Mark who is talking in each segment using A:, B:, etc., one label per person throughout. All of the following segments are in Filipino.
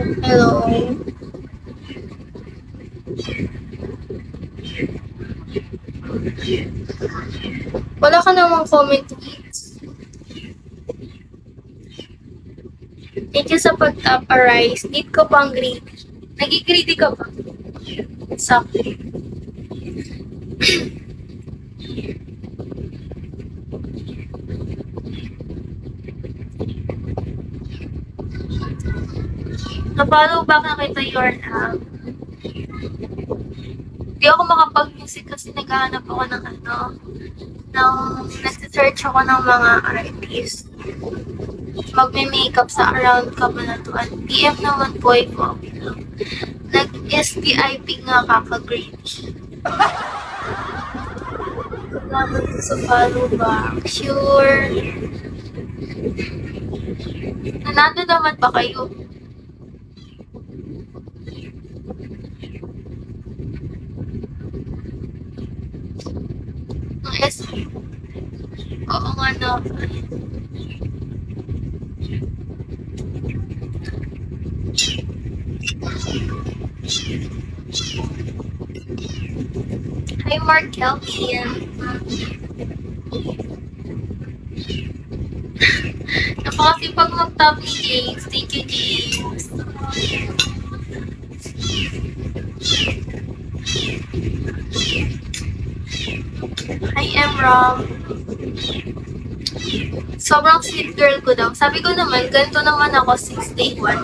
A: Hello. Wala ka namang comment tweets. Thank you sa pag-tap Arise. Need ko pang greedy. Nag-greedy ka ba? Sakto. Na-follow back na kita your app. Di ako makapag-music kasi naghahanap ako ng nag-search ako ng mga artist. Magme-makeup sa around Cabanatuan. PM naman po ako. Nag-STIP nga kaka-greedy. Salamat sa follow back. Sure. Nanado naman ba kayo? Oo nga no. Hi Mark Kelvin. Napakasipag mag-top ni James. Thank you, James. Hi Emram. Sobrang sweet girl ko daw. Sabi ko naman, ganito naman ako since day 1.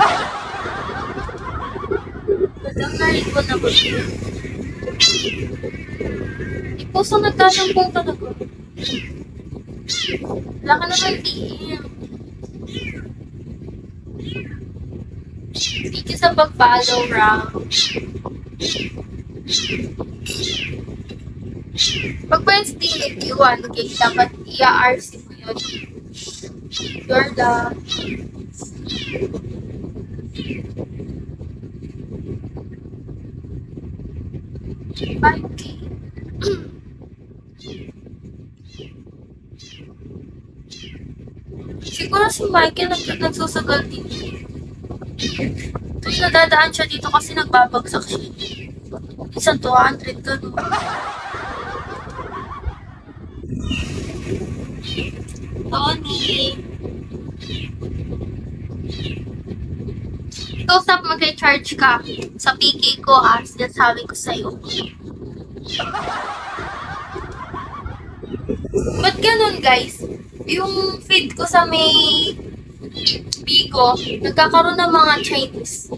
A: Madang narin ko na ba siya? Ipuso nagtatampong talaga. Wala ka naman PM. Thank you sa pag-follow, Ram. Pag ba yung stilig iwan, okay, dapat i-RC mo yun. You're the... Okay. Siguro si Michael nagsusagal dito. Tuwing nadadaan siya dito kasi nagbabagsak siya. Isang 200 ka no. Tony. Ikaw stop mag-recharge ka sa PK ko ha. Sinasabi ko sa'yo. Ba't ganun guys? Yung feed ko sa may Bigo, nagkakaroon ng mga Chinese.